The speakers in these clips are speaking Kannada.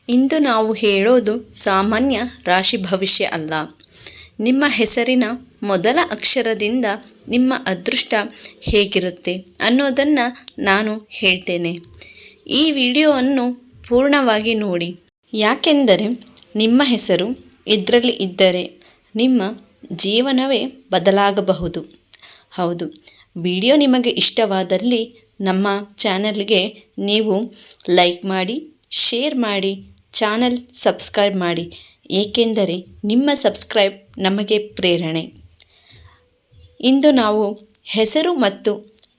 ಇಂದು ನಾವು ಹೇಳೋದು ಸಾಮಾನ್ಯ ರಾಶಿ ಭವಿಷ್ಯ ಅಲ್ಲ. ನಿಮ್ಮ ಹೆಸರಿನ ಮೊದಲ ಅಕ್ಷರದಿಂದ ನಿಮ್ಮ ಅದೃಷ್ಟ ಹೇಗಿರುತ್ತೆ ಅನ್ನೋದನ್ನು ನಾನು ಹೇಳ್ತೇನೆ. ಈ ವಿಡಿಯೋವನ್ನು ಪೂರ್ಣವಾಗಿ ನೋಡಿ, ಯಾಕೆಂದರೆ ನಿಮ್ಮ ಹೆಸರು ಇದರಲ್ಲಿ ಇದ್ದರೆ ನಿಮ್ಮ ಜೀವನವೇ ಬದಲಾಗಬಹುದು. ಹೌದು, ವಿಡಿಯೋ ನಿಮಗೆ ಇಷ್ಟವಾದಲ್ಲಿ ನಮ್ಮ ಚಾನಲ್ಗೆ ನೀವು ಲೈಕ್ ಮಾಡಿ, ಶೇರ್ ಮಾಡಿ, ಚಾನಲ್ ಸಬ್ಸ್ಕ್ರೈಬ್ ಮಾಡಿ, ಏಕೆಂದರೆ ನಿಮ್ಮ ಸಬ್ಸ್ಕ್ರೈಬ್ ನಮಗೆ ಪ್ರೇರಣೆ. ಇಂದು ನಾವು ಹೆಸರು ಮತ್ತು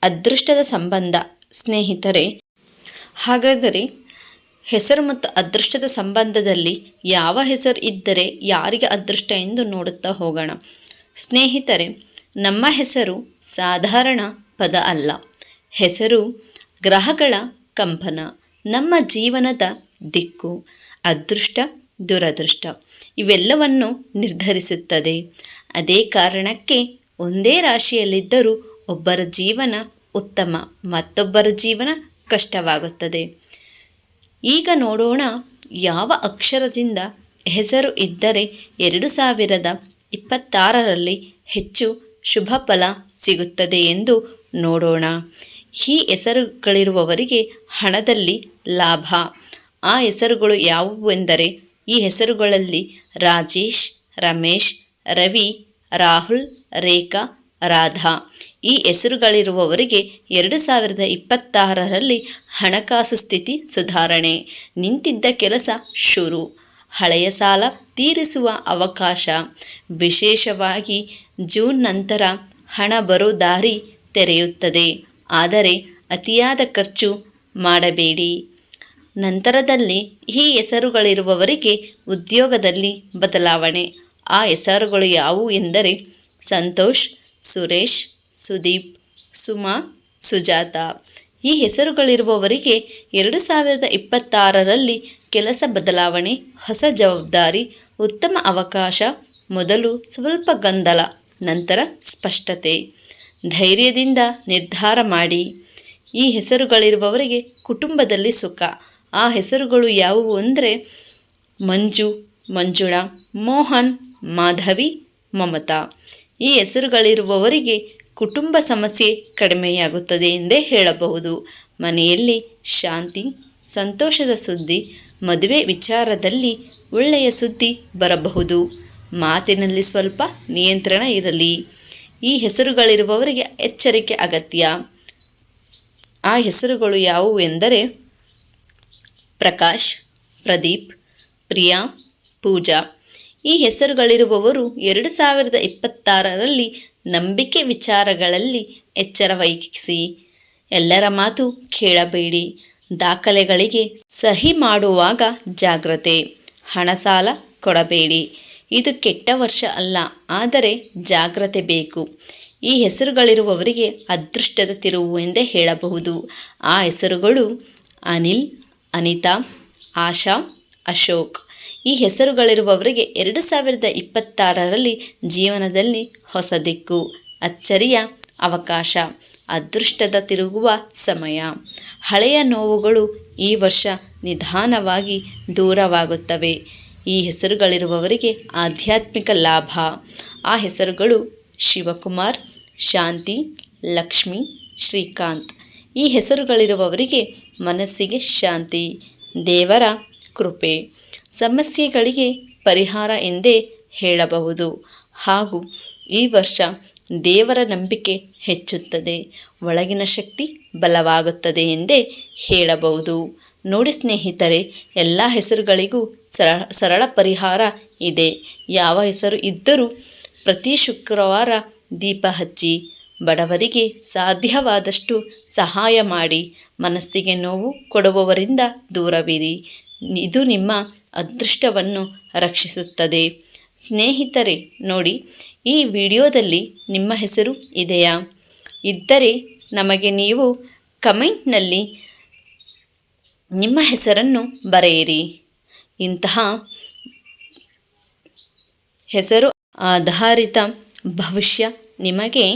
ಅದೃಷ್ಟದ ಸಂಬಂಧ. ಸ್ನೇಹಿತರೆ, ಹಾಗಾದರೆ ಹೆಸರು ಮತ್ತು ಅದೃಷ್ಟದ ಸಂಬಂಧದಲ್ಲಿ ಯಾವ ಹೆಸರು ಇದ್ದರೆ ಯಾರಿಗೆ ಅದೃಷ್ಟ ಎಂದು ನೋಡುತ್ತಾ ಹೋಗೋಣ. ಸ್ನೇಹಿತರೆ, ನಮ್ಮ ಹೆಸರು ಸಾಧಾರಣ ಪದ ಅಲ್ಲ. ಹೆಸರು ಗ್ರಹಗಳ ಕಂಪನ, ನಮ್ಮ ಜೀವನದ ದಿಕ್ಕು, ಅದೃಷ್ಟ ದುರದೃಷ್ಟ ಇವೆಲ್ಲವನ್ನು ನಿರ್ಧರಿಸುತ್ತದೆ. ಅದೇ ಕಾರಣಕ್ಕೆ ಒಂದೇ ರಾಶಿಯಲ್ಲಿದ್ದರೂ ಒಬ್ಬರ ಜೀವನ ಉತ್ತಮ, ಮತ್ತೊಬ್ಬರ ಜೀವನ ಕಷ್ಟವಾಗುತ್ತದೆ. ಈಗ ನೋಡೋಣ, ಯಾವ ಅಕ್ಷರದಿಂದ ಹೆಸರು ಇದ್ದರೆ 2026ರಲ್ಲಿ ಹೆಚ್ಚು ಶುಭ ಫಲ ಸಿಗುತ್ತದೆ ಎಂದು ನೋಡೋಣ. ಈ ಹೆಸರುಗಳಿರುವವರಿಗೆ ಹಣದಲ್ಲಿ ಲಾಭ. ಆ ಹೆಸರುಗಳು ಯಾವುವು ಎಂದರೆ, ಈ ಹೆಸರುಗಳಲ್ಲಿ ರಾಜೇಶ್, ರಮೇಶ್, ರವಿ, ರಾಹುಲ್, ರೇಖಾ, ರಾಧಾ ಈ ಹೆಸರುಗಳಿರುವವರಿಗೆ 2026ರಲ್ಲಿ ಹಣಕಾಸು ಸ್ಥಿತಿ ಸುಧಾರಣೆ, ನಿಂತಿದ್ದ ಕೆಲಸ ಶುರು, ಹಳೆಯ ಸಾಲ ತೀರಿಸುವ ಅವಕಾಶ. ವಿಶೇಷವಾಗಿ ಜೂನ್ ನಂತರ ಹಣ ಬರೋ ದಾರಿ ತೆರೆಯುತ್ತದೆ. ಆದರೆ ಅತಿಯಾದ ಖರ್ಚು ಮಾಡಬೇಡಿ. ನಂತರದಲ್ಲಿ ಈ ಹೆಸರುಗಳಿರುವವರಿಗೆ ಉದ್ಯೋಗದಲ್ಲಿ ಬದಲಾವಣೆ. ಆ ಹೆಸರುಗಳು ಯಾವುವು ಎಂದರೆ ಸಂತೋಷ್, ಸುರೇಶ್, ಸುದೀಪ್, ಸುಮಾ, ಸುಜಾತ. ಈ ಹೆಸರುಗಳಿರುವವರಿಗೆ 2026ರಲ್ಲಿ ಕೆಲಸ ಬದಲಾವಣೆ, ಹೊಸ ಜವಾಬ್ದಾರಿ, ಉತ್ತಮ ಅವಕಾಶ. ಮೊದಲು ಸ್ವಲ್ಪ ಗೊಂದಲ, ನಂತರ ಸ್ಪಷ್ಟತೆ. ಧೈರ್ಯದಿಂದ ನಿರ್ಧಾರ ಮಾಡಿ. ಈ ಹೆಸರುಗಳಿರುವವರಿಗೆ ಕುಟುಂಬದಲ್ಲಿ ಸುಖ. ಆ ಹೆಸರುಗಳು ಯಾವುವು ಅಂದರೆ ಮಂಜು, ಮಂಜುಳಾ, ಮೋಹನ್, ಮಾಧವಿ, ಮಮತಾ. ಈ ಹೆಸರುಗಳಿರುವವರಿಗೆ ಕುಟುಂಬ ಸಮಸ್ಯೆ ಕಡಿಮೆಯಾಗುತ್ತದೆ ಎಂದೇ ಹೇಳಬಹುದು. ಮನೆಯಲ್ಲಿ ಶಾಂತಿ, ಸಂತೋಷದ ಸುದ್ದಿ, ಮದುವೆ ವಿಚಾರದಲ್ಲಿ ಒಳ್ಳೆಯ ಸುದ್ದಿ ಬರಬಹುದು. ಮಾತಿನಲ್ಲಿ ಸ್ವಲ್ಪ ನಿಯಂತ್ರಣ ಇರಲಿ. ಈ ಹೆಸರುಗಳಿರುವವರಿಗೆ ಎಚ್ಚರಿಕೆ ಅಗತ್ಯ. ಆ ಹೆಸರುಗಳು ಯಾವುವು ಎಂದರೆ ಪ್ರಕಾಶ್, ಪ್ರದೀಪ್, ಪ್ರಿಯಾ, ಪೂಜಾ. ಈ ಹೆಸರುಗಳಿರುವವರು 2026ರಲ್ಲಿ ನಂಬಿಕೆ ವಿಚಾರಗಳಲ್ಲಿ ಎಚ್ಚರ ವಹಿಸಿ. ಎಲ್ಲರ ಮಾತು ಕೇಳಬೇಡಿ. ದಾಖಲೆಗಳಿಗೆ ಸಹಿ ಮಾಡುವಾಗ ಜಾಗ್ರತೆ. ಹಣ ಸಾಲ ಕೊಡಬೇಡಿ. ಇದು ಕೆಟ್ಟ ವರ್ಷ ಅಲ್ಲ, ಆದರೆ ಜಾಗ್ರತೆ ಬೇಕು. ಈ ಹೆಸರುಗಳಿರುವವರಿಗೆ ಅದೃಷ್ಟದ ತಿರುವು ಎಂದೇ ಹೇಳಬಹುದು. ಆ ಹೆಸರುಗಳು ಅನಿಲ್, ಅನಿತಾ, ಆಶಾ, ಅಶೋಕ್. ಈ ಹೆಸರುಗಳಿರುವವರಿಗೆ 2026ರಲ್ಲಿ ಜೀವನದಲ್ಲಿ ಹೊಸ ದಿಕ್ಕು, ಅಚ್ಚರಿಯ ಅವಕಾಶ, ಅದೃಷ್ಟದ ತಿರುಗುವ ಸಮಯ. ಹಳೆಯ ನೋವುಗಳು ಈ ವರ್ಷ ನಿಧಾನವಾಗಿ ದೂರವಾಗುತ್ತವೆ. ಈ ಹೆಸರುಗಳಿರುವವರಿಗೆ ಆಧ್ಯಾತ್ಮಿಕ ಲಾಭ. ಆ ಹೆಸರುಗಳು ಶಿವಕುಮಾರ್, ಶಾಂತಿ, ಲಕ್ಷ್ಮಿ, ಶ್ರೀಕಾಂತ್. ಈ ಹೆಸರುಗಳಿರುವವರಿಗೆ ಮನಸ್ಸಿಗೆ ಶಾಂತಿ, ದೇವರ ಕೃಪೆ, ಸಮಸ್ಯೆಗಳಿಗೆ ಪರಿಹಾರ ಎಂದೇ ಹೇಳಬಹುದು. ಹಾಗೂ ಈ ವರ್ಷ ದೇವರ ನಂಬಿಕೆ ಹೆಚ್ಚುತ್ತದೆ, ಒಳಗಿನ ಶಕ್ತಿ ಬಲವಾಗುತ್ತದೆ ಎಂದೇ ಹೇಳಬಹುದು. ನೋಡಿ ಸ್ನೇಹಿತರೆ, ಎಲ್ಲ ಹೆಸರುಗಳಿಗೂ ಸರಳ ಪರಿಹಾರ ಇದೆ. ಯಾವ ಹೆಸರು ಇದ್ದರೂ ಪ್ರತಿ ಶುಕ್ರವಾರ ದೀಪ ಹಚ್ಚಿ, ಬಡವರಿಗೆ ಸಾಧ್ಯವಾದಷ್ಟು ಸಹಾಯ ಮಾಡಿ, ಮನಸ್ಸಿಗೆ ನೋವು ಕೊಡುವವರಿಂದ ದೂರವಿರಿ. ಇದು ನಿಮ್ಮ ಅದೃಷ್ಟವನ್ನು ರಕ್ಷಿಸುತ್ತದೆ. ಸ್ನೇಹಿತರೆ ನೋಡಿ, ಈ ವಿಡಿಯೋದಲ್ಲಿ ನಿಮ್ಮ ಹೆಸರು ಇದೆಯಾ? ಇದ್ದರೆ ನಮಗೆ ನೀವು ಕಮೆಂಟ್ನಲ್ಲಿ ನಿಮ್ಮ ಹೆಸರನ್ನು ಬರೆಯಿರಿ. ಇಂತಹ ಹೆಸರು ಆಧಾರಿತ ಭವಿಷ್ಯ ನಿಮಗೆ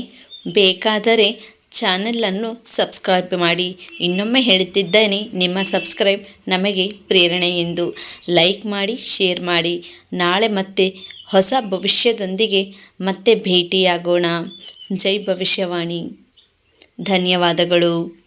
ಬೇಕಾದರೆ ಚಾನೆಲನ್ನು ಸಬ್ಸ್ಕ್ರೈಬ್ ಮಾಡಿ. ಇನ್ನೊಮ್ಮೆ ಹೇಳುತ್ತಿದ್ದೇನೆ, ನಿಮ್ಮ ಸಬ್ಸ್ಕ್ರೈಬ್ ನಮಗೆ ಪ್ರೇರಣೆ ಎಂದು. ಲೈಕ್ ಮಾಡಿ, ಶೇರ್ ಮಾಡಿ. ನಾಳೆ ಮತ್ತೆ ಹೊಸ ಭವಿಷ್ಯದೊಂದಿಗೆ ಮತ್ತೆ ಭೇಟಿಯಾಗೋಣ. ಜೈ ಭವಿಷ್ಯವಾಣಿ. ಧನ್ಯವಾದಗಳು.